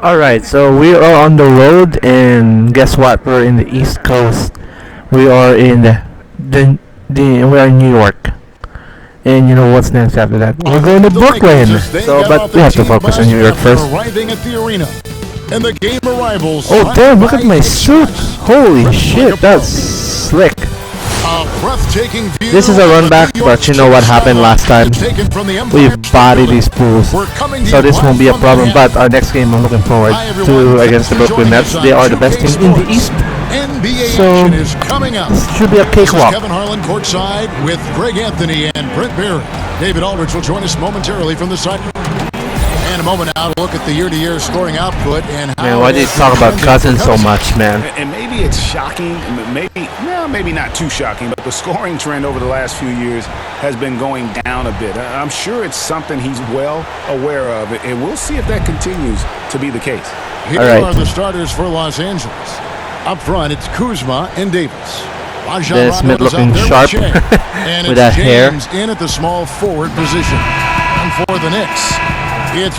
Alright, so we are on the road, and guess what? We're in the East Coast. We are in we're in New York. And you know what's next after that? We're going to Brooklyn. So, but we have to focus on New York first. Arriving at the arena. And the game arrivals. Oh damn, look at my suit. Holy shit, that's slick. This is a run back, but you know what happened last time? We bodied these pools. So this won't be a problem, but our next game I'm looking forward to against the Brooklyn Nets. They are the best team in the East. So this should be a cakewalk. Kevin Harlan courtside with Greg Anthony and Brent Barry. David Aldridge will join us momentarily from the side. And a moment now to look at the year-to-year scoring output and how. Man, why do you talk about Cousins so much, man? And maybe it's shocking, maybe not too shocking, but the scoring trend over the last few years has been going down a bit. I'm sure it's something he's well aware of, and we'll see if that continues to be the case. Here are the starters for Los Angeles. Up front, it's Kuzma and Davis. This Smith looking sharp with that hair. In at the small forward position. And for the Knicks,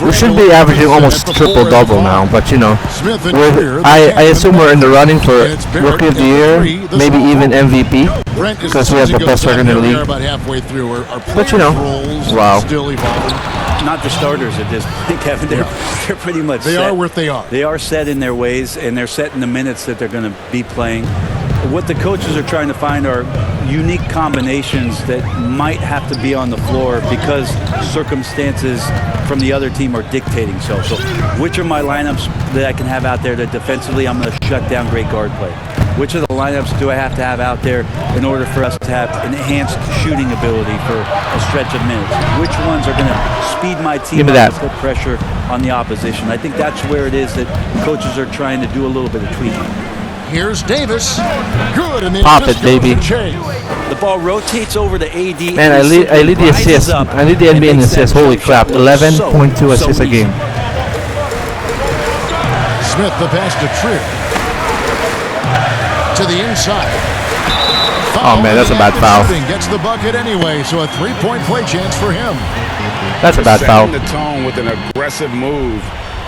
we should be averaging almost triple-double now, but you know, I assume we're in the running for Rookie of the Year, maybe even MVP, because we have the best record in the league. But you know, wow. Not the starters at this point, Kevin. They're pretty much set. They are what they are. They are set in their ways, and they're set in the minutes that they're going to be playing. What the coaches are trying to find are unique combinations that might have to be on the floor because circumstances from the other team are dictating so. So which are my lineups that I can have out there that defensively I'm going to shut down great guard play? Which of the lineups do I have to have out there in order for us to have enhanced shooting ability for a stretch of minutes? Which ones are going to speed my team up to put pressure on the opposition? I think that's where it is that coaches are trying to do a little bit of tweaking. Here's Davis. Good. And pop it, baby. The ball rotates over to AD. Man, I lead the assists. I lead the NBA in assists. Holy crap. 11.2 assists a game. Smith, the pass to Trier. To the inside. Oh man, that's a bad foul. Gets the bucket anyway, so a three-point play chance for him. That's a bad foul. Setting the tone with an aggressive move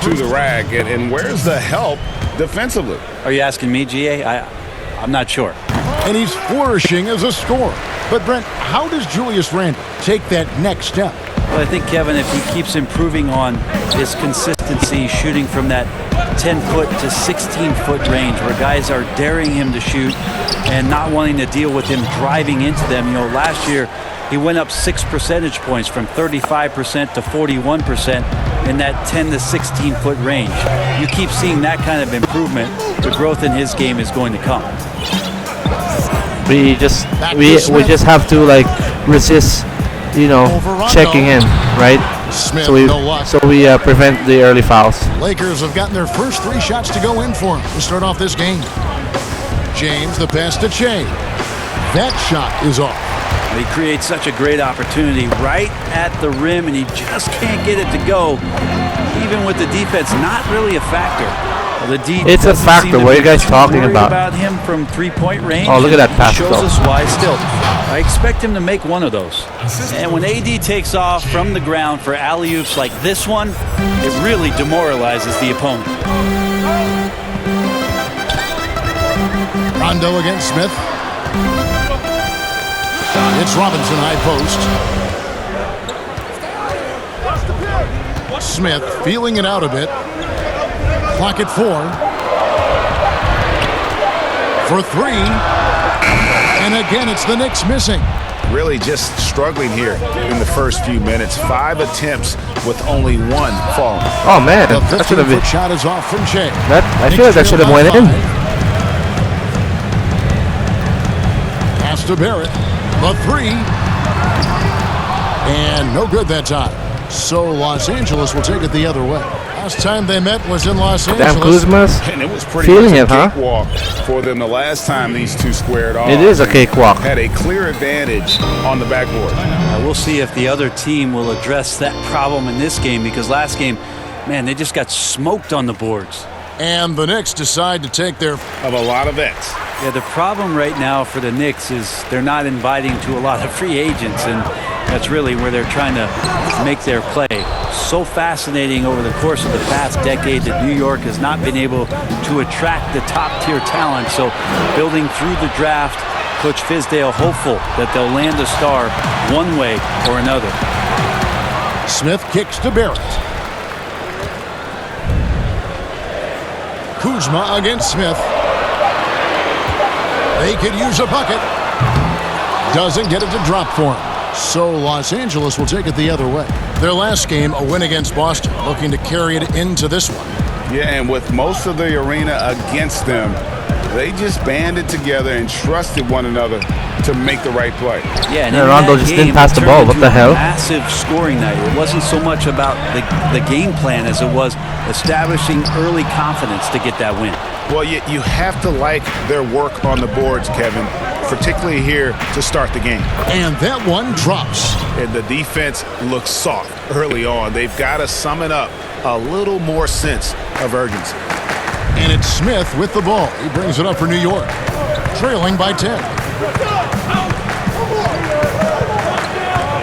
to the rack, and where's the help defensively? Are you asking me, GA? I'm not sure. And he's flourishing as a scorer. But Brent, how does Julius Randle take that next step? Well, I think, Kevin, if he keeps improving on his consistency, shooting from that 10-foot to 16-foot range where guys are daring him to shoot and not wanting to deal with him driving into them. You know, last year he went up 6 percentage points from 35% to 41% in that 10 to 16-foot range. You keep seeing that kind of improvement, the growth in his game is going to come. We just have to like resist, you know, checking in, right? So we prevent the early fouls. Lakers have gotten their first 3 shots to go in for him to start off this game. James, the pass to Che. That shot is off. He creates such a great opportunity right at the rim, and he just can't get it to go. Even with the defense, not really a factor. It's a factor. What are you guys talking about? Him from three-point range. Oh, look at that pass. Shows us why. Still, I expect him to make one of those. And when AD takes off from the ground for alley-oops like this one, it really demoralizes the opponent. Rondo against Smith. It's Robinson high post. Smith feeling it out a bit. Clock at 4. For 3. And again, it's the Knicks missing. Really just struggling here in the first few minutes. 5 attempts with only 1 falling. Oh man, that should have been. Shot is off from Che. I feel like that should have went in. Pass to Barrett. The 3. And no good that time. So Los Angeles will take it the other way. Last time they met was in Los Angeles. Damn, Kuzma's and it was pretty feeling much it, a cakewalk for them the last time these two squared off. It is a cakewalk. Had a clear advantage on the backboard. We'll see if the other team will address that problem in this game, because last game, man, they just got smoked on the boards. And the Knicks decide to take their of a lot of vets. Yeah, the problem right now for the Knicks is they're not inviting to a lot of free agents, and That's really where they're trying to make their play. So fascinating over the course of the past decade that New York has not been able to attract the top-tier talent. So building through the draft, Coach Fizdale hopeful that they'll land a star one way or another. Smith kicks to Barrett. Kuzma against Smith. They could use a bucket. Doesn't get it to drop for him. So Los Angeles will take it the other way. Their last game, a win against Boston, looking to carry it into this one. Yeah, and with most of the arena against them, they just banded together and trusted one another to make the right play. Yeah, and Rondo just didn't pass the ball. What the hell? Massive scoring night. It wasn't so much about the game plan as it was establishing early confidence to get that win. Well, you have to like their work on the boards, Kevin, particularly here to start the game. And that one drops. And the defense looks soft early on. They've got to sum it up a little more sense of urgency. And it's Smith with the ball. He brings it up for New York, trailing by 10.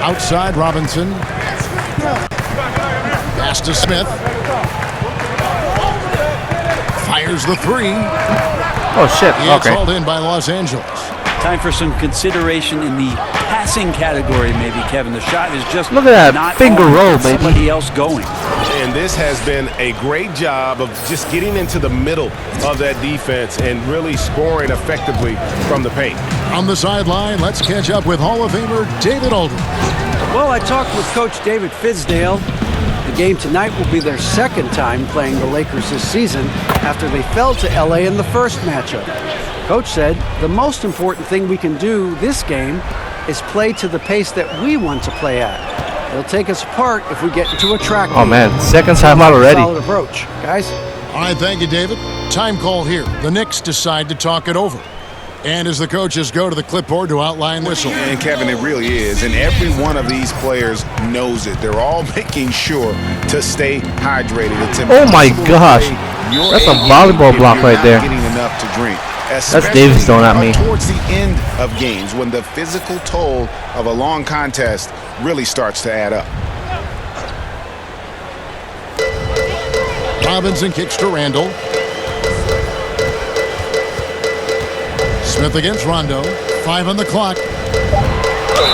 Outside, Robinson. Pass to Smith. Fires the three. Oh, shit. It's Okay. hauled in by Los Angeles. Time for some consideration in the passing category, maybe, Kevin. The shot is just Look at that not finger on, roll, with baby. somebody else going. And this has been a great job of just getting into the middle of that defense and really scoring effectively from the paint. On the sideline, let's catch up with Hall of Famer David Aldridge. Well, I talked with Coach David Fizdale. The game tonight will be their second time playing the Lakers this season after they fell to LA in the first matchup. Coach said the most important thing we can do this game is play to the pace that we want to play at. They'll take us apart if we get into a track Oh, meet. man. Second time out already. Solid approach, guys. All right, thank you, David. Time call here. The Knicks decide to talk it over. And as the coaches go to the clipboard to outline whistle. And Kevin, it really is. And every one of these players knows it. They're all making sure to stay hydrated. It's Oh my impossible to gosh. play your That's a A game volleyball if block you're right not there. getting enough to drink. That's Davis throwing at me. Towards the end of games, when the physical toll of a long contest really starts to add up. Robinson kicks to Randall. Smith against Rondo. 5 on the clock.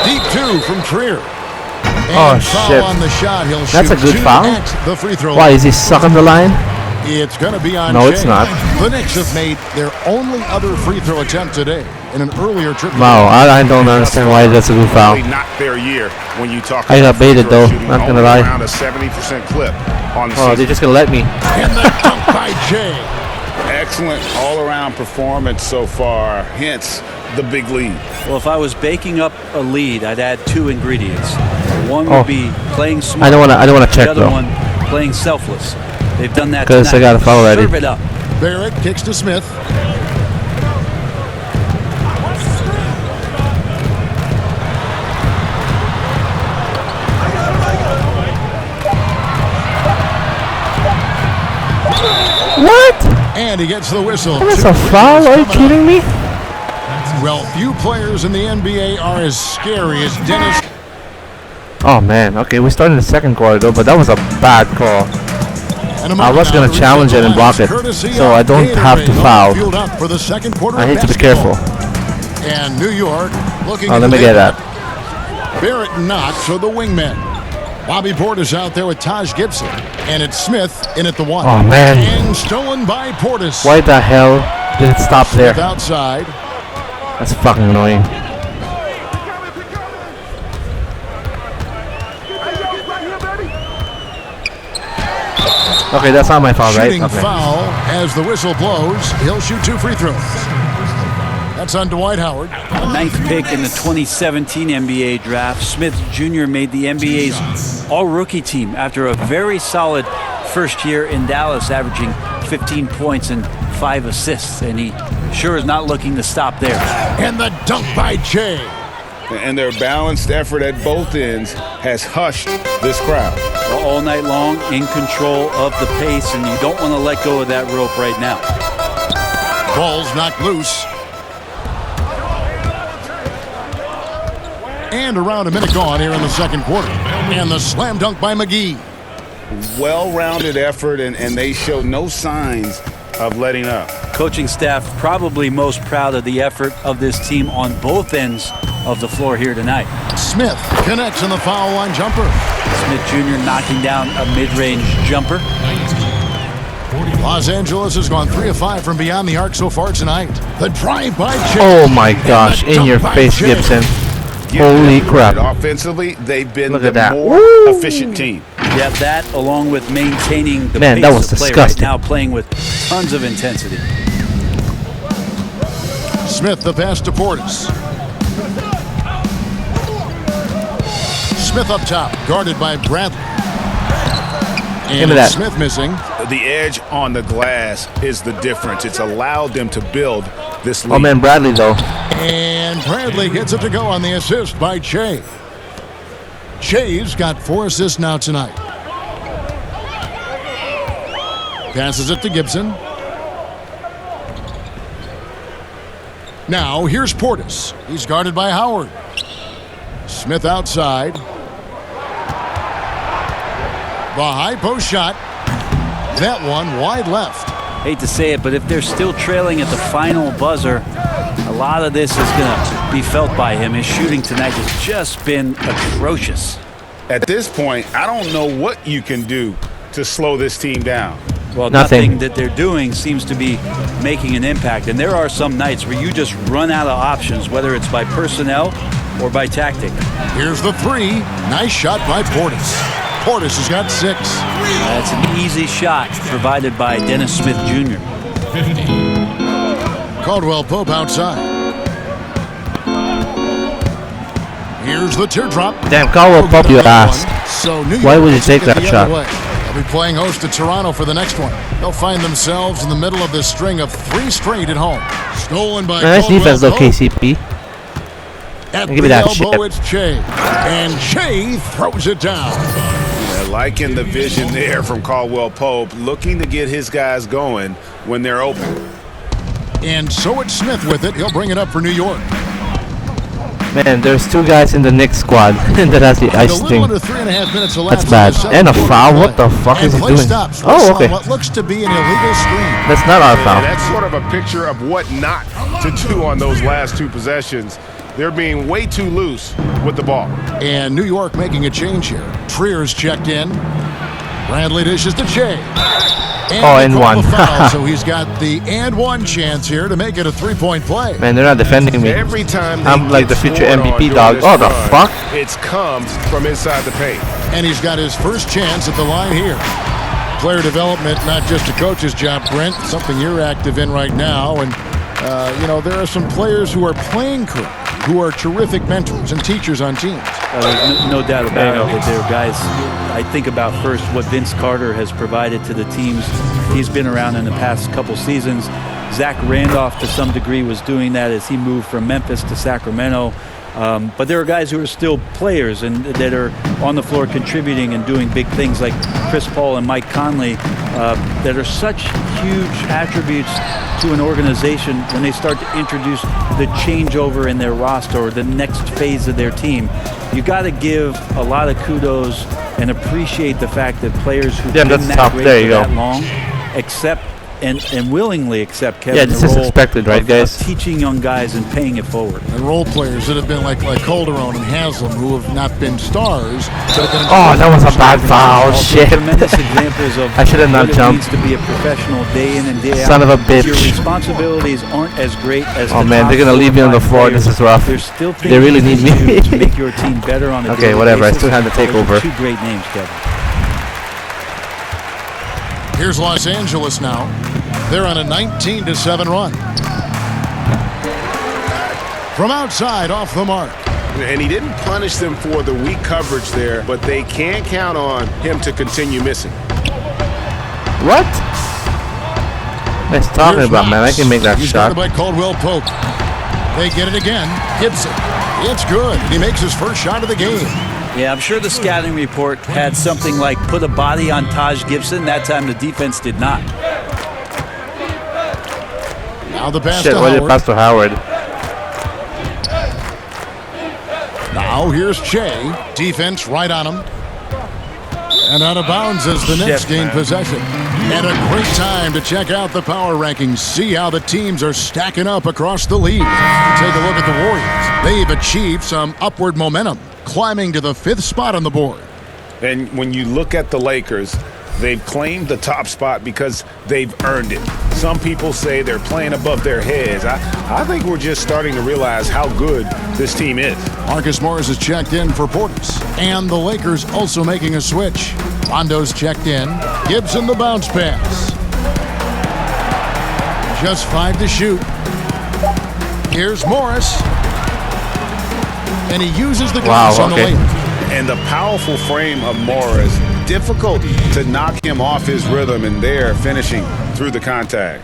Deep 2 from Trier. Oh, And foul shit. on the shot. He'll That's a shoot good 2 foul? at the free throw Why, line. is he sucking the line? It's going to be on No, Shea. it's not. The Knicks have made their only other free throw attempt today in an earlier trip. Wow, I don't understand why that's a good foul. Really not their year when you talk I got about free baited, throw though. shooting, Not gonna only lie. around a 70% clip on the Oh, they're season. just going to let me. And the dunk by Jay. Excellent all-around performance so far, hence the big lead. Well, if I was baking up a lead, I'd add 2 ingredients. One would Oh. be playing smart. I don't want to check, The other though. one, playing selfless. They've done that 'Cause I tonight. got a foul already. Serve it up. Barrett kicks to Smith. What? And he gets the whistle. That's 2 a free foul? throws Are you coming kidding me? up. Well, few players in the NBA are as scary as Dennis. Oh, man. Okay, we started in the second quarter, though, but that was a bad call. And I was going to challenge it and block it, so I don't have to foul. Fueled up for the second quarter I of need to be basketball. careful. And New York looking Oh, to let me take get that. Barrett not for the wingmen. Bobby Portis out there with Taj Gibson. And it's Smith in at the 1. Oh, man. And stolen by Portis. Why the hell did it stop there? Smith outside. That's fucking annoying. Okay, that's not my foul, right? Shooting Okay. foul as the whistle blows. He'll shoot 2 free throws. That's on Dwight Howard. The 9th pick in the 2017 NBA draft, Smith Jr. made the NBA's all-rookie team after a very solid first year in Dallas, averaging 15 points and 5 assists, and he sure is not looking to stop there. And the dunk by Jay. And their balanced effort at both ends has hushed this crowd. All night long, in control of the pace, and you don't want to let go of that rope right now. Ball's knocked loose. And around a minute gone here in the second quarter. And the slam dunk by McGee. Well-rounded effort, and they show no signs of letting up. Coaching staff probably most proud of the effort of this team on both ends of the floor here tonight. Smith connects on the foul line jumper. Smith Jr. knocking down a mid-range jumper. Los Angeles has gone 3 of 5 from beyond the arc so far tonight. The drive by Jay. Oh my gosh, in your face, Gibson. Holy crap. Offensively, they've been Look the at that. more efficient team. Yeah, that along with maintaining the Man, pace that was of play disgusting. right now, playing with tons of intensity. Smith the pass to Portis. Smith up top, guarded by Bradley. Give me And that. Smith missing. The edge on the glass is the difference. It's allowed them to build this lead. Oh man, Bradley though. And Bradley gets it to go on the assist by Che. Che's got 4 assists now tonight. Passes it to Gibson. Now here's Portis. He's guarded by Howard. Smith outside. The high post shot. That one wide left. Hate to say it, but if they're still trailing at the final buzzer, a lot of this is going to be felt by him. His shooting tonight has just been atrocious. At this point, I don't know what you can do to slow this team down. Well, Nothing. nothing that they're doing seems to be making an impact. And there are some nights where you just run out of options, whether it's by personnel or by tactic. Here's the 3. Nice shot by Portis. Portis has got 6. That's an easy shot provided by Dennis Smith Jr. Caldwell Pope outside. Here's the teardrop. Damn, Caldwell Pope, you asked. So New York Why would you will take it that the shot? other way. They'll be playing host to Toronto for the next one. They'll find themselves in the middle of this string of 3 straight at home. Stolen by Nice Caldwell defense though, Pope. KCP. At Give me the that elbow, shit. it's Che. And Che throws it down. Liking the vision there from Caldwell Pope, looking to get his guys going when they're open. And so it's Smith with it. He'll bring it up for New York. Man, there's 2 guys in the Knicks squad that has the A ice little thing. under 3.5 minutes elapsed. That's bad. in the And a second foul? quarter What the fuck and is he play doing? Stops. Oh, okay. What looks to be an illegal screen. That's not our foul. And that's sort of a picture of what not to do on those last 2 possessions. They're being way too loose with the ball. And New York making a change here. Trier's checked in. Bradley dishes to Che. Oh, and they call one. the foul, so he's got the and one chance here to make it a 3-point play. Man, they're not defending me. Every time I'm they like get the future scored on MVP during dog. this Oh, the run, fuck? It's comes from inside the paint. And he's got his first chance at the line here. Player development, not just a coach's job, Brent, something you're active in right now. And, there are some players who are playing correct, who are terrific mentors and teachers on teams. There's no doubt about it that they're guys. I think about first what Vince Carter has provided to the teams he's been around in the past couple seasons. Zach Randolph, to some degree, was doing that as he moved from Memphis to Sacramento. But there are guys who are still players and that are on the floor contributing and doing big things like Chris Paul and Mike Conley that are such huge attributes to an organization when they start to introduce the changeover in their roster or the next phase of their team. You got to give a lot of kudos and appreciate the fact that players who've Yeah, been that's that tough. great There for you go. that long accept and willingly accept Kevin Yeah, this the is role expected, right, of guys? teaching young guys and paying it forward. And role players that have been like Calderon and Haslam, who have not been stars, but have been. Oh, that was a bad foul. Also Shit. tremendous examples of I should have not what it jumped. means to be a professional day in and day out. Son of a bitch. Your responsibilities aren't as great as Oh the man, top they're gonna 4 or leave me on the 5 floor. players. This is rough. There's still things They really you need can me. do to make your team better on a Okay, daily whatever. I basis. still have to take Those are over. 2 great names, Kevin. Here's Los Angeles now. They're on a 19-7 run. From outside, off the mark. And he didn't punish them for the weak coverage there, but they can't count on him to continue missing. What? Nice talking Here's about, man. I Knox. can make that He's shot. guarded by Caldwell Pope. They get it again. Gibson. It's good. He makes his first shot of the game. Yeah, I'm sure the scouting report had something like put a body on Taj Gibson. That time the defense did not. Now the pass Shit, to why did Howard. pass to Howard? Now here's Che. Defense right on him. And out of bounds as the Knicks gain possession. And a great time to check out the power rankings. See how the teams are stacking up across the league. Take a look at the Warriors. They've achieved some upward momentum, climbing to the 5th spot on the board. And when you look at the Lakers, they've claimed the top spot because they've earned it. Some people say they're playing above their heads. I think we're just starting to realize how good this team is. Marcus Morris is checked in for Portis. And the Lakers also making a switch. Rondo's checked in. Gibson the bounce pass. Just 5 to shoot. Here's Morris. And he uses the glass on the layup. And the powerful frame of Morris, difficult to knock him off his rhythm, and there finishing through the contact.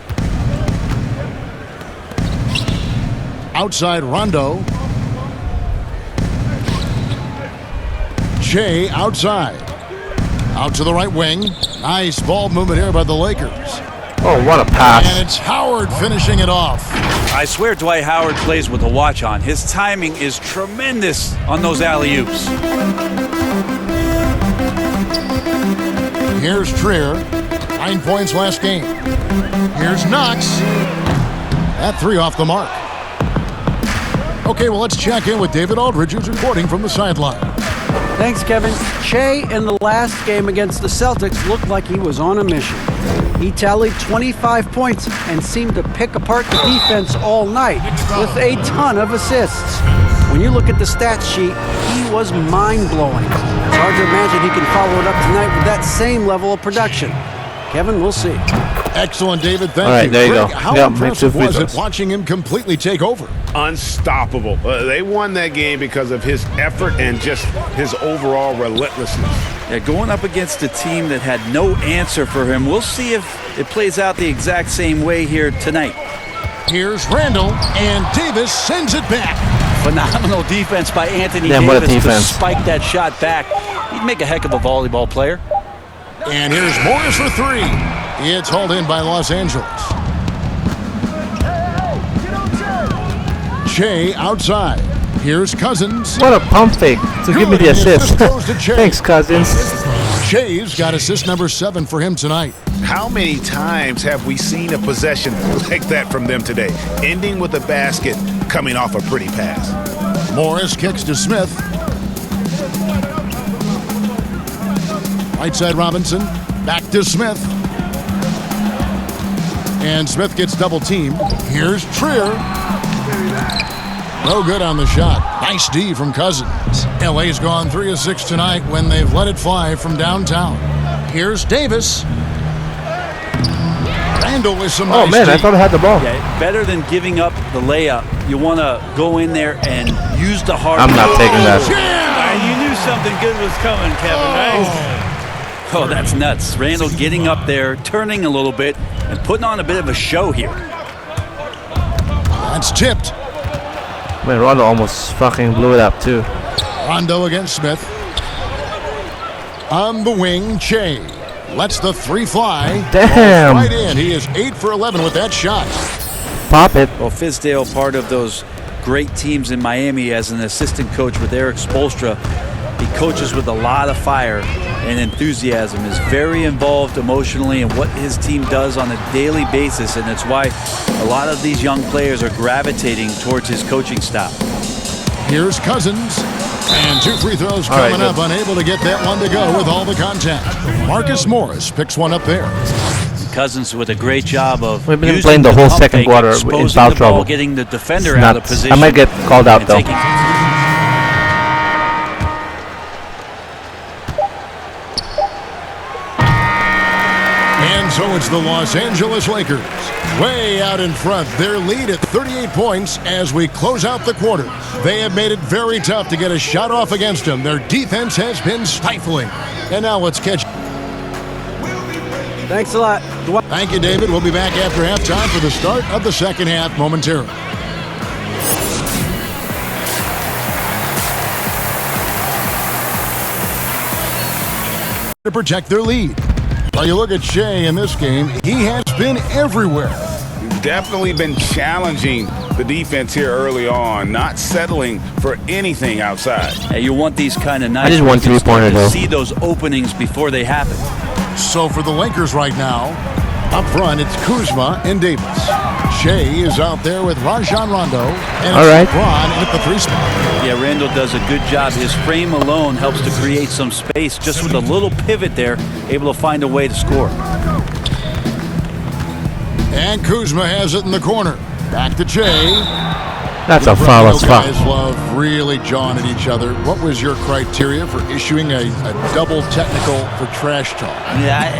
Outside Rondo. Che outside. Out to the right wing. Nice ball movement here by the Lakers. Oh, what a pass. And it's Howard finishing it off. I swear Dwight Howard plays with a watch on. His timing is tremendous on those alley-oops. Here's Trier. 9 points last game. Here's Knox. That 3 off the mark. Okay, well, let's check in with David Aldridge, who's reporting from the sideline. Thanks, Kevin. Che in the last game against the Celtics looked like he was on a mission. He tallied 25 points and seemed to pick apart the defense all night with a ton of assists. When you look at the stat sheet, he was mind-blowing. It's hard to imagine he can follow it up tonight with that same level of production. Kevin, we'll see. Excellent, David. Thank you. All right, there you go. How impressive was it watching him completely take over? Unstoppable. They won that game because of his effort and just his overall relentlessness. Yeah, going up against a team that had no answer for him. We'll see if it plays out the exact same way here tonight. Here's Randall, and Davis sends it back. Phenomenal defense by Anthony Damn, Davis what a defense. to spike that shot back. He'd make a heck of a volleyball player. And here's Morris for 3. It's hauled in by Los Angeles. Che outside. Here's Cousins. What a pump fake to give me the assist. Thanks, Cousins. Che's got assist number 7 for him tonight. How many times have we seen a possession like that from them today? Ending with a basket, coming off a pretty pass. Morris kicks to Smith. Right side Robinson. Back to Smith. And Smith gets double teamed. Here's Trier. No good on the shot. Nice D from Cousins. LA's gone 3 of 6 tonight when they've let it fly from downtown. Here's Davis. Randall with some nice man, D. I thought I had the ball. Yeah, better than giving up the layup. You want to go in there and use the hard. I'm not taking that. You knew something good was coming, Kevin, right? Oh, that's nuts. Randall getting up there, turning a little bit, and putting on a bit of a show here. That's tipped. Man, Rondo almost fucking blew it up, too. Rondo against Smith. On the wing, Che. Lets the 3 fly. Damn. Right in. He is 8 for 11 with that shot. Pop it. Well, Fizdale, part of those great teams in Miami as an assistant coach with Eric Spoelstra. He coaches with a lot of fire and enthusiasm, is very involved emotionally in what his team does on a daily basis, and it's why a lot of these young players are gravitating towards his coaching style. Here's Cousins. And 2 free throws coming up, unable to get that one to go with all the contact. Marcus Morris picks one up there. Cousins with a great job of We've been using playing the whole pump second fake, quarter in exposing foul the ball, trouble. getting the defender It's out of nuts. position. I might get called out, and though. taking- And so it's the Los Angeles Lakers. Way out in front. Their lead at 38 points as we close out the quarter. They have made it very tough to get a shot off against them. Their defense has been stifling. And now let's catch. Thanks a lot. Thank you, David. We'll be back after halftime for the start of the second half momentarily. To protect their lead. While you look at Shea in this game, he has been everywhere. Definitely been challenging the defense here early on, not settling for anything outside. Hey, you want these kind of nights. I just want where you can start 3-pointer to though. see those openings before they happen. So for the Lakers right now, up front, it's Kuzma and Davis. Shea is out there with Rajon Rondo. And All right. LeBron at the 3 spot. Yeah, Randall does a good job. His frame alone helps to create some space. Just with a little pivot there, able to find a way to score. And Kuzma has it in the corner. Back to Shea. That's a foul. That's foul. Guys love really jawing at each other. What was your criteria for issuing a double technical for trash talk? Yeah,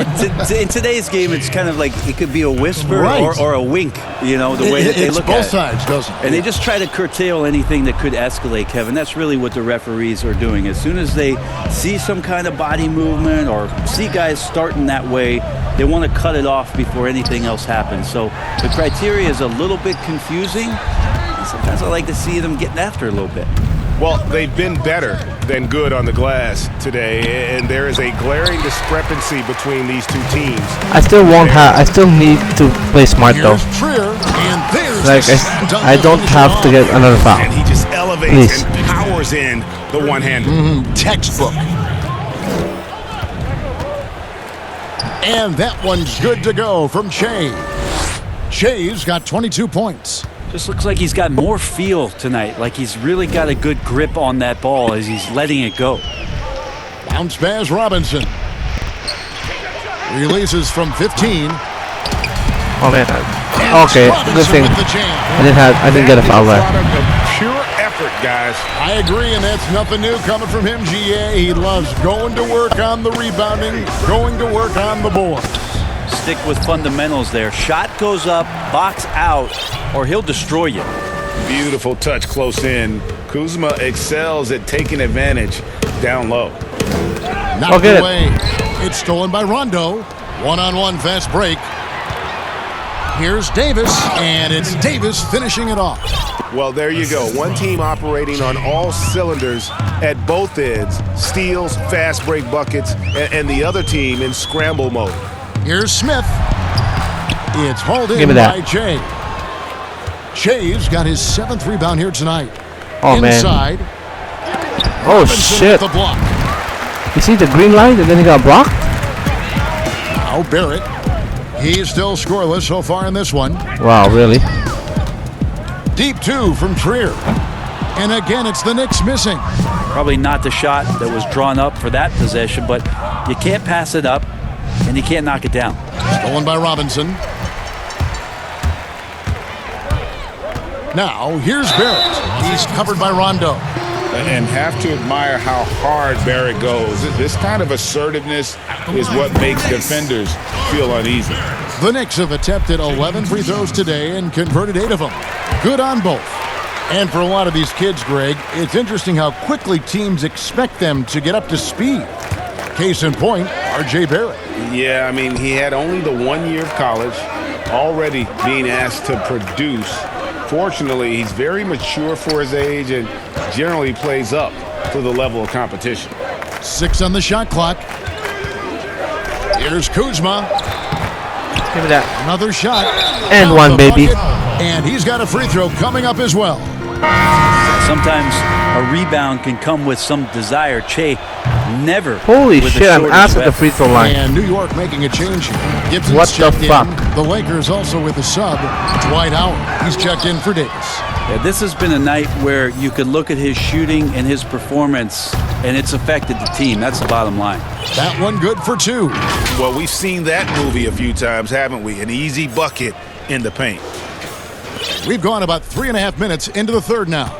in today's game, it's kind of like it could be a whisper Right. or a wink, you know, the way that they look at it. It's both sides, doesn't it? And they just try to curtail anything that could escalate, Kevin. That's really what the referees are doing. As soon as they see some kind of body movement or see guys starting that way, they want to cut it off before anything else happens. So the criteria is a little bit confusing. Sometimes I like to see them getting after a little bit. Well, they've been better than good on the glass today, and there is a glaring discrepancy between these two teams. I still need to play smart though. Here's Trier, and there's Like I don't have to get another foul. And he just elevates Please. and powers in the one-hander. textbook. And that one's good to go from Shea. Shea's got 22 points. Just looks like he's got more feel tonight, like he's really got a good grip on that ball as he's letting it go. Bounce pass Robinson. Releases from 15. Oh man. And Okay, Robinson good thing with the jam. I didn't get a foul there. Product of pure effort, guys. I agree, and that's nothing new coming from him, GA. He loves going to work on the rebounding, going to work on the board. Stick with fundamentals there. Shot goes up, box out, or he'll destroy you. Beautiful touch close in. Kuzma excels at taking advantage down low. Knocked get it. away. It's stolen by Rondo. One-on-one fast break. Here's Davis, and it's Davis finishing it off. Well, there you go. One team operating on all cylinders at both ends. Steals, fast break buckets, and the other team in scramble mode. Here's Smith. It's hauled Give in me that. by Shea. Shea's got his 7th rebound here tonight. Oh man. Inside. Oh Robinson shit. with the block. You see the green light and then he got blocked? Now Barrett. He's still scoreless so far in this one. Wow, really? Deep 2 from Trier. And again, it's the Knicks missing. Probably not the shot that was drawn up for that possession, but you can't pass it up and you can't knock it down. Stolen by Robinson. Now, here's Barrett. He's covered by Rondo. And have to admire how hard Barrett goes. This kind of assertiveness is what makes defenders feel uneasy. The Knicks have attempted 11 free throws today and converted 8 of them. Good on both. And for a lot of these kids, Greg, it's interesting how quickly teams expect them to get up to speed. Case in point, R.J. Barrett. Yeah, I mean, he had only the 1 year of college, already being asked to produce. Fortunately, he's very mature for his age and generally plays up to the level of competition. 6 on the shot clock. Here's Kuzma. Give me that. Another shot. And Down one, the baby. bucket. And he's got a free throw coming up as well. Sometimes a rebound can come with some desire. Che never. Holy with the shit, I'm shortest out at the effort. free throw line. And New York making a change here. Gibson's What the checked fuck? in. The Lakers also with a sub. Dwight Howard. He's checked in for Davis. Yeah, this has been a night where you could look at his shooting and his performance, and it's affected the team. That's the bottom line. That one good for 2. Well, we've seen that movie a few times, haven't we? An easy bucket in the paint. We've gone about 3.5 minutes into the third now.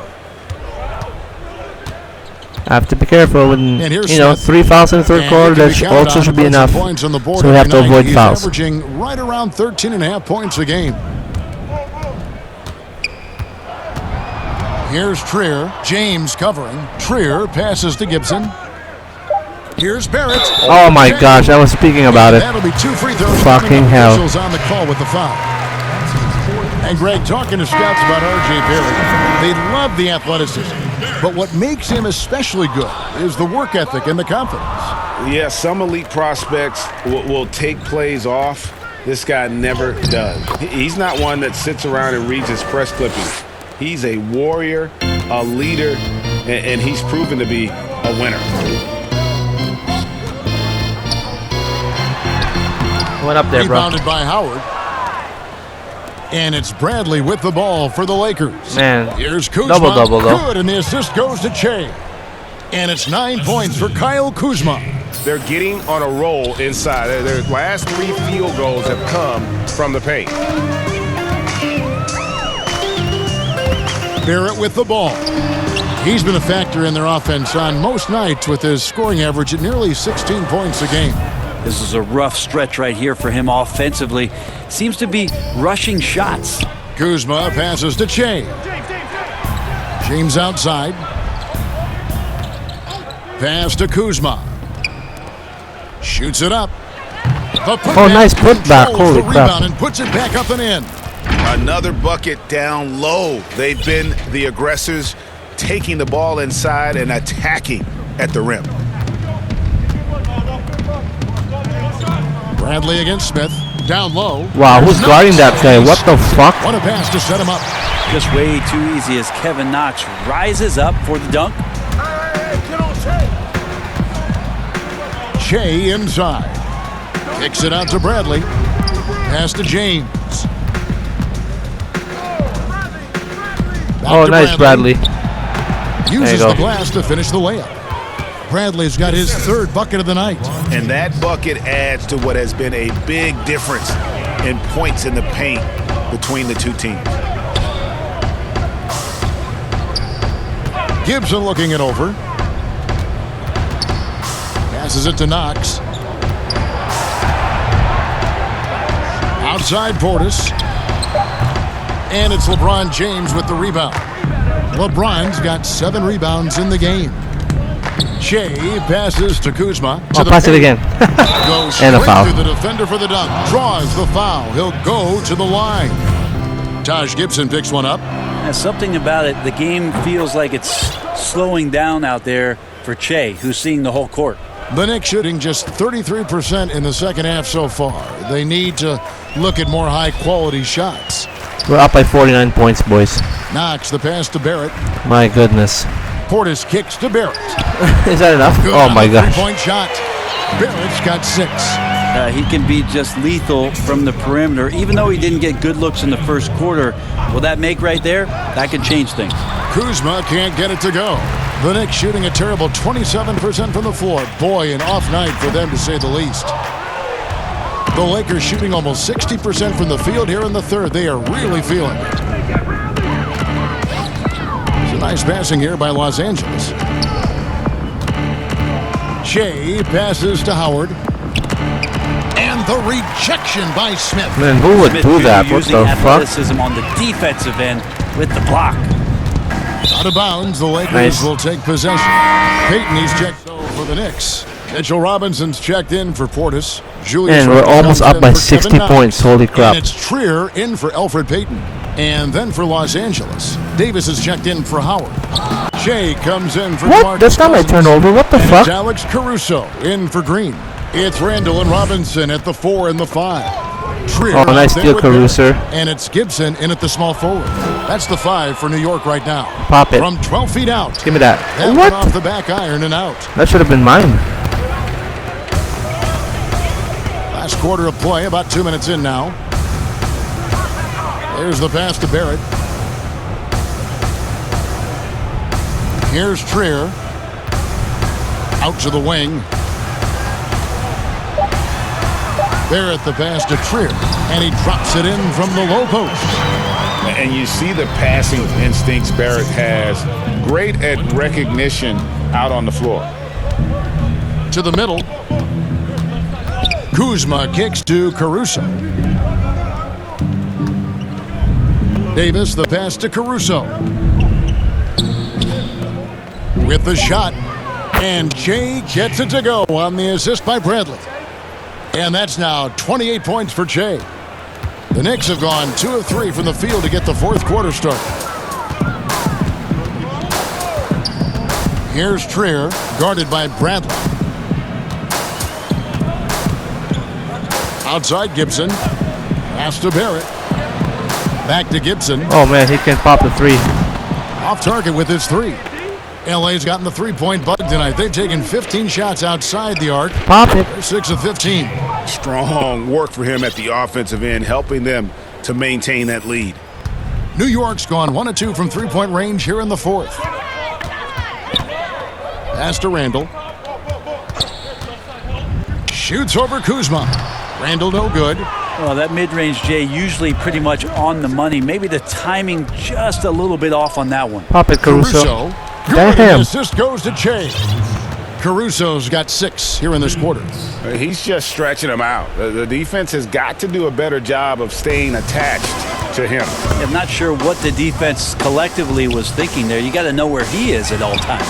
I have to be careful when, And here's 3 fouls in the third And quarter. he can That be counted also on should to be put some enough. points on the board So we have to every night. avoid He's fouls. averaging right around 13.5 points a game. Here's Trier. James covering. Trier passes to Gibson. Here's Barrett. Oh my James. gosh, I was speaking about it. That'll be 2 free throws. Fucking coming up. hell. Officials on the call with the foul. And Greg, talking to scouts about R.J. Barrett, they love the athleticism. But what makes him especially good is the work ethic and the confidence. Yeah, some elite prospects will take plays off. This guy never does. He's not one that sits around and reads his press clippings. He's a warrior, a leader, and he's proven to be a winner. Went up there, bro. Rebounded by Howard. And it's Bradley with the ball for the Lakers. Man, here's Kuzma. double-double, though. Good, and the assist goes to Che. And it's 9 points for Kyle Kuzma. They're getting on a roll inside. Their last 3 field goals have come from the paint. Barrett with the ball. He's been a factor in their offense on most nights with his scoring average at nearly 16 points a game. This is a rough stretch right here for him offensively. Seems to be rushing shots. Kuzma passes to Che. James outside. Pass to Kuzma. Shoots it up. Oh, nice putback. Holy the crap. rebound and puts it back up and in. Another bucket down low. They've been the aggressors, taking the ball inside and attacking at the rim. Bradley against Smith. Down low. Wow, who's guarding that guy? What the fuck? What a pass to set him up. Just way too easy as Kevin Knox rises up for the dunk. Che inside. Kicks it out to Bradley. Pass to James. Back Oh, to nice, Bradley. Uses go. the glass to finish the layup. Bradley's got his 3rd bucket of the night. And that bucket adds to what has been a big difference in points in the paint between the two teams. Gibson looking it over. Passes it to Knox. Outside Portis. And it's LeBron James with the rebound. LeBron's got 7 rebounds in the game. Che passes to Kuzma. Oh, pass it again. Goes And a straight foul. through the defender for the dunk. Draws the foul. He'll go to the line. Taj Gibson picks one up. There's something about it. The game feels like it's slowing down out there for Che, who's seeing the whole court. The Knicks shooting just 33% in the second half so far. They need to look at more high-quality shots. We're up by 49 points, boys. Knox the pass to Barrett. My goodness. Portis kicks to Barrett. Is that enough? Good Oh on my the gosh. Three-point shot. Barrett's got 6. He can be just lethal from the perimeter. Even though he didn't get good looks in the first quarter, will that make right there? That could change things. Kuzma can't get it to go. The Knicks shooting a terrible 27% from the floor. Boy, an off night for them to say the least. The Lakers shooting almost 60% from the field here in the 3rd. They are really feeling it. It's a nice passing here by Los Angeles. Che passes to Howard. And the rejection by Smith. Man, who would Smith do really that? What using the fuck? athleticism on the defensive end with the block. Out of bounds, the Lakers Nice. will take possession. Peyton, he's checked for the Knicks. Mitchell Robinson's checked in for Portis. Julius And we're Randle almost comes up in by for 60 Kevin Knox. points. Holy crap. And it's Trier in for Elfrid Payton. And then for Los Angeles, Davis is checked in for Howard. Che comes in for What? DeMarcus That's not my Cousins. turnover. What the And fuck? it's Alex Caruso in for Green. It's Randle and Robinson at the 4 and the 5. Trier Oh, out nice there steal, with Caruso. Barrett. And it's Gibson in at the small forward. That's the 5 for New York right now. Pop it. From 12 feet out. Give me that. That went What? off the back iron and out. That should have been mine. Last quarter of play, about 2 minutes in now. There's the pass to Barrett. Here's Trier. Out to the wing. Barrett the pass to Trier. And he drops it in from the low post. And you see the passing instincts Barrett has. Great at recognition out on the floor. To the middle. Kuzma kicks to Caruso. Davis the pass to Caruso. With the shot. And Che gets it to go on the assist by Bradley. And that's now 28 points for Che. The Knicks have gone 2 of 3 from the field to get the 4th quarter started. Here's Trier, guarded by Bradley. Outside Gibson. Pass to Barrett. Back to Gibson. Oh man, he can pop the 3. Off target with his 3. LA's gotten the 3-point bug tonight. They've taken 15 shots outside the arc. Pop it. They're 6 of 15. Strong work for him at the offensive end, helping them to maintain that lead. New York's gone 1 of 2 from 3-point range here in the 4th. Pass to Randall. Shoots over Kuzma. Randall no good. Well, that mid-range, Jay, usually pretty much on the money. Maybe the timing just a little bit off on that one. Pop it, Caruso. Good. Damn. Assist goes to Che. Caruso's got 6 here in this quarter. He's just stretching him out. The defense has got to do a better job of staying attached to him. I'm not sure what the defense collectively was thinking there. You got to know where he is at all times.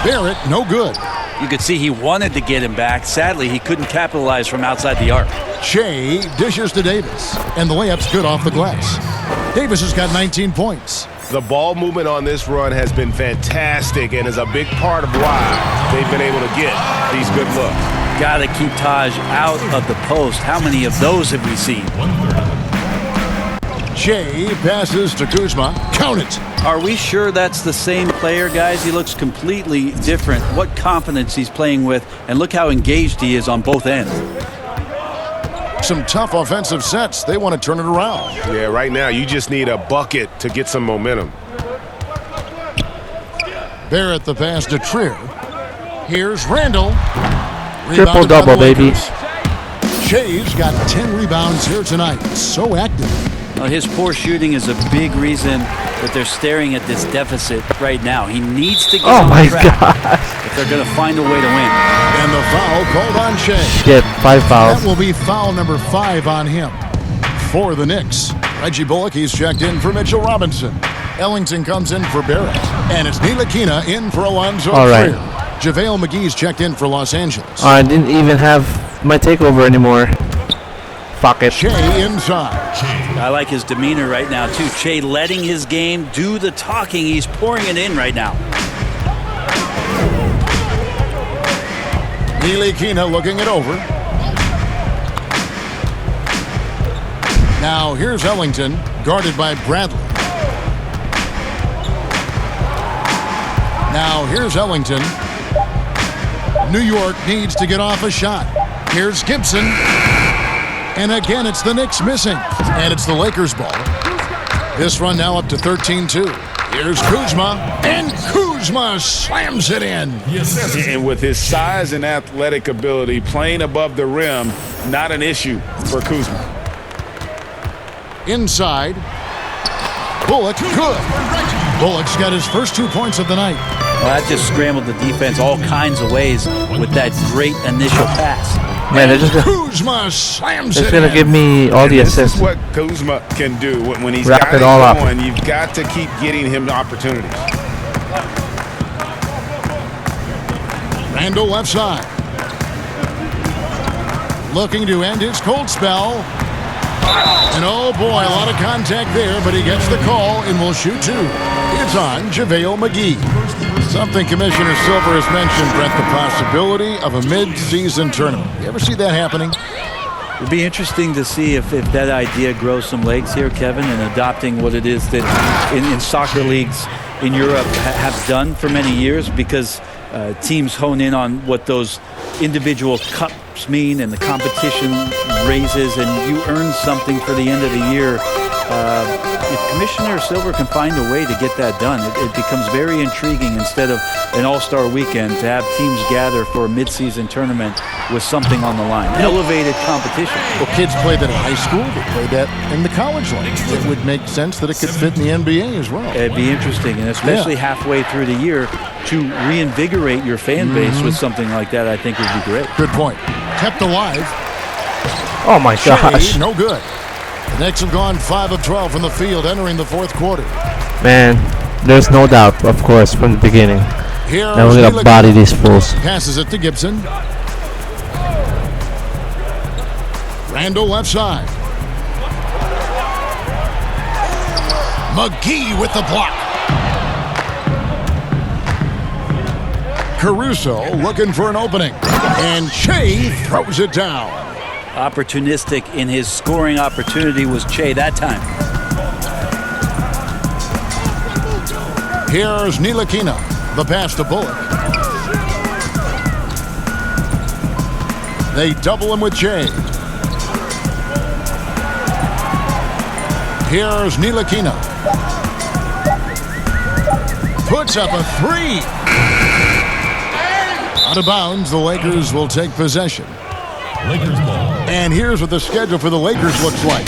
Barrett, no good. You could see he wanted to get him back. Sadly, he couldn't capitalize from outside the arc. Che dishes to Davis, and the layup's good off the glass. Davis has got 19 points. The ball movement on this run has been fantastic and is a big part of why they've been able to get these good looks. Got to keep Taj out of the post. How many of those have we seen? Che passes to Kuzma. Count it. Are we sure that's the same player, guys? He looks completely different. What confidence he's playing with, and look how engaged he is on both ends. Some tough offensive sets. They want to turn it around. Yeah, right now you just need a bucket to get some momentum. Barrett the pass to Trier. Here's Randall. Triple-double, baby. Che's got 10 rebounds here tonight. So active. Well, his poor shooting is a big reason that they're staring at this deficit right now. He needs to get on track if they're going to find a way to win. And the foul called on Che. Shit, 5 fouls. That will be foul number 5 on him. For the Knicks, Reggie Bullock, he's checked in for Mitchell Robinson. Ellington comes in for Barrett. And it's Ntilikina in for Alonzo Trier. JaVale McGee's checked in for Los Angeles. I didn't even have my takeover anymore. Fuck it. Che inside. I like his demeanor right now, too. Che letting his game do the talking. He's pouring it in right now. Ntilikina looking it over. Now here's Ellington, guarded by Bradley. Now here's Ellington. New York needs to get off a shot. Here's Gibson. And again, it's the Knicks missing. And it's the Lakers ball. This run now up to 13-2. Here's Kuzma. And Kuzma slams it in. And with his size and athletic ability, playing above the rim, not an issue for Kuzma. Inside. Bullock, good. Bullock's got his first 2 points of the night. Well, that just scrambled the defense all kinds of ways with that great initial pass. Man, they're just Kuzma slams it gonna in. give me all the This assists. is what Kuzma can do when he's Wrap got it all up. going. You've got to keep getting him opportunities. Randall left side. Looking to end his cold spell. And oh boy, a lot of contact there, but he gets the call and will shoot 2. It's on JaVale McGee. Something Commissioner Silver has mentioned, Brett, the possibility of a mid-season tournament. You ever see that happening? It'd be interesting to see if that idea grows some legs here, Kevin, and adopting what it is that in soccer leagues in Europe have done for many years, because teams hone in on what those individual cups mean and the competition raises, and you earn something for the end of the year. If Commissioner Silver can find a way to get that done, it becomes very intriguing instead of an all-star weekend to have teams gather for a mid-season tournament with something on the line. Elevated competition. Well, kids play that in high school. They play that in the college leagues. It would make sense that it could fit in the NBA as well. It'd be interesting, and especially halfway through the year, to reinvigorate your fan base with something like that, I think would be great. Good point. Kept alive. Oh my gosh. No good. The Knicks have gone 5 of 12 from the field entering the 4th quarter. Man, there's no doubt, of course, from the beginning. Here's Now we're gonna body these fools. Passes it to Gibson. Randall left side. McGee with the block. Caruso looking for an opening. And Che throws it down. opportunistic in his scoring opportunity was Che that time. Here's Ntilikina. The pass to Bullock. They double him with Che. Here's Ntilikina. Puts up a three. Out of bounds, the Lakers will take possession. Lakers ball. And here's what the schedule for the Lakers looks like.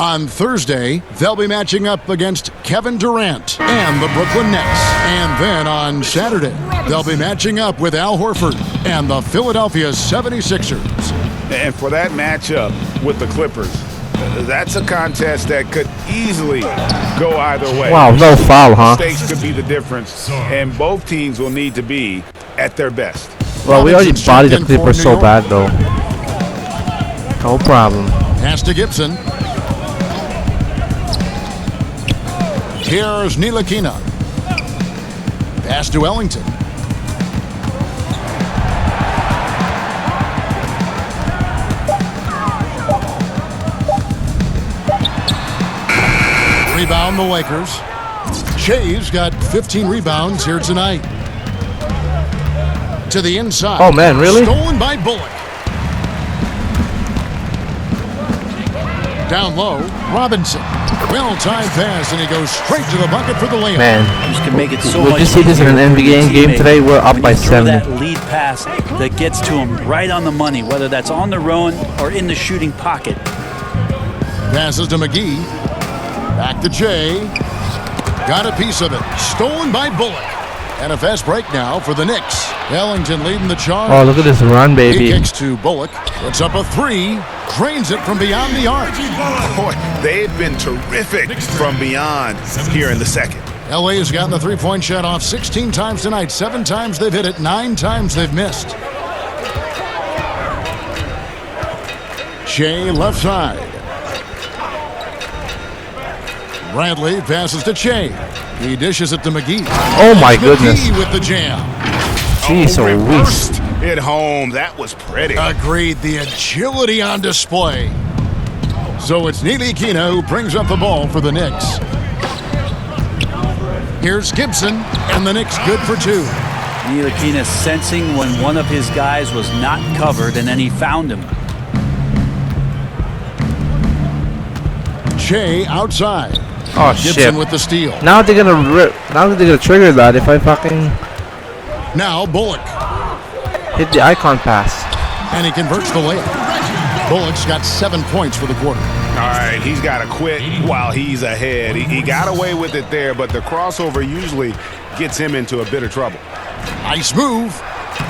On Thursday, they'll be matching up against Kevin Durant and the Brooklyn Nets. And then on Saturday, they'll be matching up with Al Horford and the Philadelphia 76ers. And for that matchup with the Clippers, that's a contest that could easily go either way. Wow, no foul, huh? Mistakes could be the difference, and both teams will need to be at their best. Well, we already bodied the Clippers so bad, though. No problem. Pass to Gibson. Here's Ntilikina. Pass to Ellington. Rebound the Lakers. Che's got 15 rebounds here tonight. To the inside. Oh, man, really? Stolen by Bullock. Down low, Robinson. Well-timed pass, and he goes straight to the bucket for the layup. Man, Just can make it so would much you see this in an NBA game today? We're up by 7. That lead pass that gets to him right on the money, whether that's on the run or in the shooting pocket. Passes to McGee. Back to Jay. Got a piece of it. Stolen by Bullock. And a fast break now for the Knicks. Ellington leading the charge. Oh, look at this run, baby. He kicks to Bullock. Puts up a three. Drains it from beyond the arc. Boy, they've been terrific from beyond here in the second. LA has gotten the three-point shot off 16 times tonight. 7 times they've hit it. 9 times they've missed. Shea left side. Bradley passes to Shea. He dishes it to McGee. Oh, my goodness. McGee with the jam. Jeez, so Reversed it home. That was pretty. Agreed. The agility on display. So it's Ntilikina who brings up the ball for the Knicks. Here's Gibson, and the Knicks good for 2. Ntilikina sensing when one of his guys was not covered, and then he found him. Shea outside. Oh, Gibson shit. with the steal. Now they're gonna trigger that if I fucking Now Bullock. hit the icon pass. And he converts the layup. Bullock's got 7 points for the quarter. All right, he's got to quit while he's ahead. He got away with it there, but the crossover usually gets him into a bit of trouble. Nice move.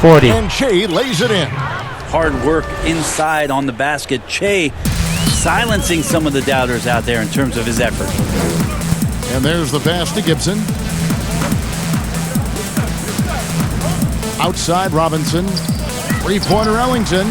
40. And Shea lays it in. Hard work inside on the basket. Che silencing some of the doubters out there in terms of his effort. And there's the pass to Gibson. Outside Robinson. Three-pointer Ellington.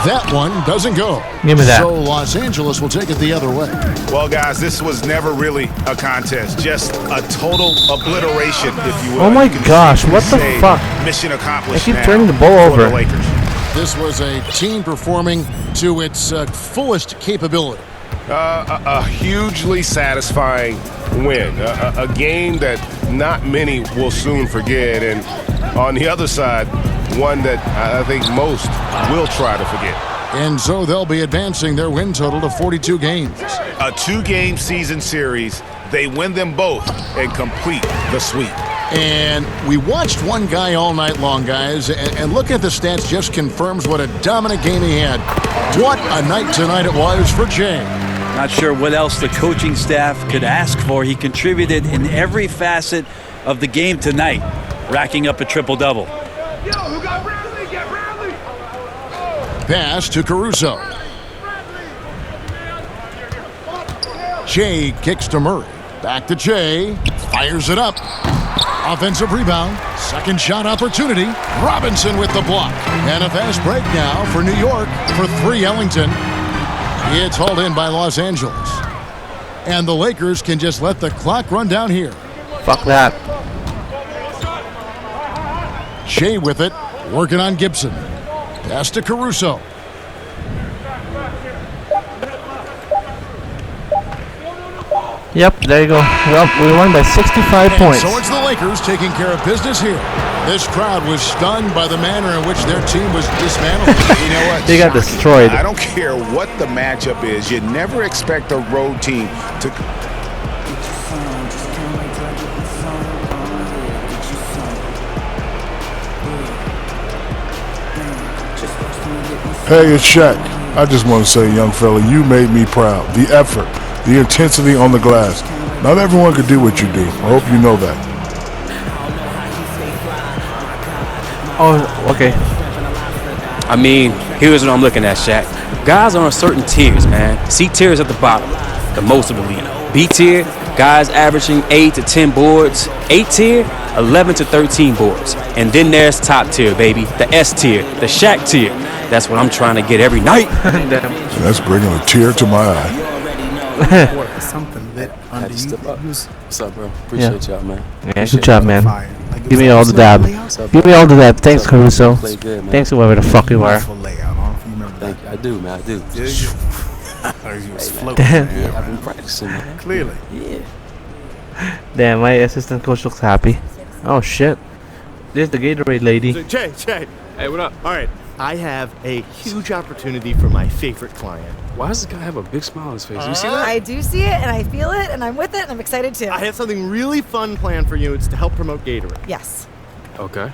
That one doesn't go. Give me that. So Los Angeles will take it the other way. Well, guys, this was never really a contest. Just a total obliteration, if you will. Oh my You can gosh, safely what the say fuck? Mission accomplished. I keep now turning the ball for over. the Lakers. This was a team performing to its fullest capability. A hugely satisfying win. A game that not many will soon forget. And on the other side, one that I think most will try to forget. And so they'll be advancing their win total to 42 games. A 2-game season series. They win them both and complete the sweep. And we watched one guy all night long, guys, and look at the stats just confirms what a dominant game he had. What a night tonight it was for Jay. Not sure what else the coaching staff could ask for. He contributed in every facet of the game tonight, racking up a triple-double. Pass to Caruso. Jay kicks to Murray. Back to Jay. Fires it up. Offensive rebound. Second shot opportunity. Robinson with the block. And a fast break now for New York for 3 Ellington. It's hauled in by Los Angeles. And the Lakers can just let the clock run down here. Fuck that. Shea with it. Working on Gibson. Pass to Caruso. Yep, there you go. Well, we won by 65 points. So it's the Lakers taking care of business here. This crowd was stunned by the manner in which their team was dismantled. You know what? They got destroyed. I don't care what the matchup is. You never expect a road team to... Hey, it's Shaq. I just want to say, young fella, you made me proud. The effort, the intensity on the glass. Not everyone could do what you do. I hope you know that. Oh, okay. I mean, here's what I'm looking at, Shaq. Guys are on certain tiers, man. C tier is at the bottom, the most of the league. B tier, guys averaging 8 to 10 boards. A tier, 11 to 13 boards. And then there's top tier, baby. The S tier, the Shaq tier. That's what I'm trying to get every night. That's bringing a tear to my eye. Something lit under you. What's up, bro? Appreciate y'all, man. Yeah, good job, man. Give me all the dab. Give me all the dab. Thanks, Caruso. Thanks, whoever the fuck you are. Thank you. I do, man. I do. Damn. I've been practicing, man. Clearly. Yeah. Damn, my assistant coach looks happy. Oh, shit. There's the Gatorade lady. Jay, hey, what up? All right, I have a huge opportunity for my favorite client. Why does this guy have a big smile on his face? You see that? I do see it, and I feel it, and I'm with it, and I'm excited too. I have something really fun planned for you. It's to help promote Gatorade. Yes. Okay.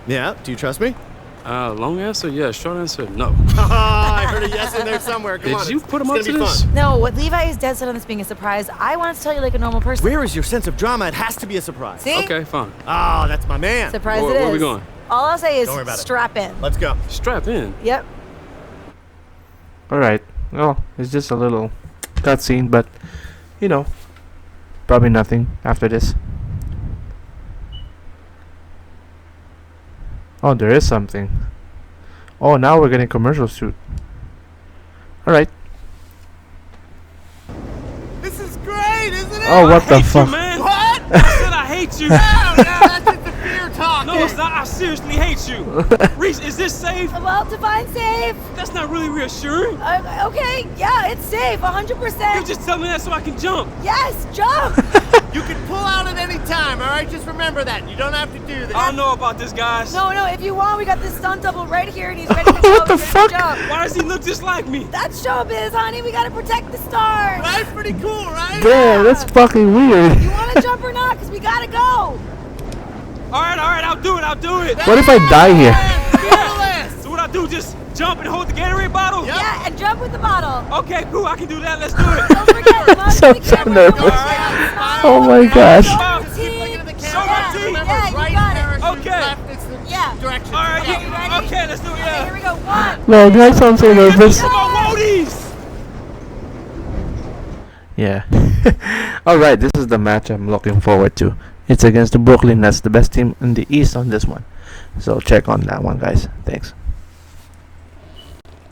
Yeah, do you trust me? Long answer, yes. Short answer, no. I heard a yes in there somewhere. Come on. Did you put him it's up to gonna be this? fun. No, what Levi is dead set on this being a surprise. I want to tell you like a normal person. Where is your sense of drama? It has to be a surprise. See? Okay, fine. Oh, that's my man. Surprise Where it is. are we going? All I'll say is Don't worry about it. strap in. Let's go. Strap in. Yep. Alright. Well, it's just a little cutscene, but, you know, probably nothing after this. Oh, there is something. Oh, now we're getting commercial shoot. Alright. This is great, isn't it? Oh, what the fuck? Man. What? I said I hate you. No, that's just the fear talk. No, it's not. I seriously hate you. Reese, is this safe? Well, define safe. That's not really reassuring. Okay, yeah, it's safe, 100%. You just tell me that so I can jump. Yes, jump. You can pull out at any time, all right? Just remember that. You don't have to do this. I don't know about this, guys. No, if you want, we got this stunt double right here, and he's ready to go. What the He's ready to fuck? jump. Why does he look just like me? That's showbiz, honey. We gotta protect the stars. That's pretty cool, right? Damn, that's fucking weird. You want to jump or not? Because we gotta go. All right, I'll do it. What if I die here? Fearless. So what I do, just jump and hold the Gatorade bottle? Yep. Yeah, and jump with the bottle. Okay, cool, I can do that. Let's do it. Don't forget, Mom, So the camera. nervous. Don't forget. Oh my gosh. Keep looking at the Show my camera. teeth. Remember, Yeah, you right got it. parachute, Okay. left is the Yeah. direction. All right, Okay, you ready? okay, let's do it, Okay, here yeah. we go. 1. No, guys sound so nervous. Come on, Woodies! Yeah. Alright, this is the match I'm looking forward to. It's against the Brooklyn Nets, the best team in the East on this one. So check on that one, guys. Thanks.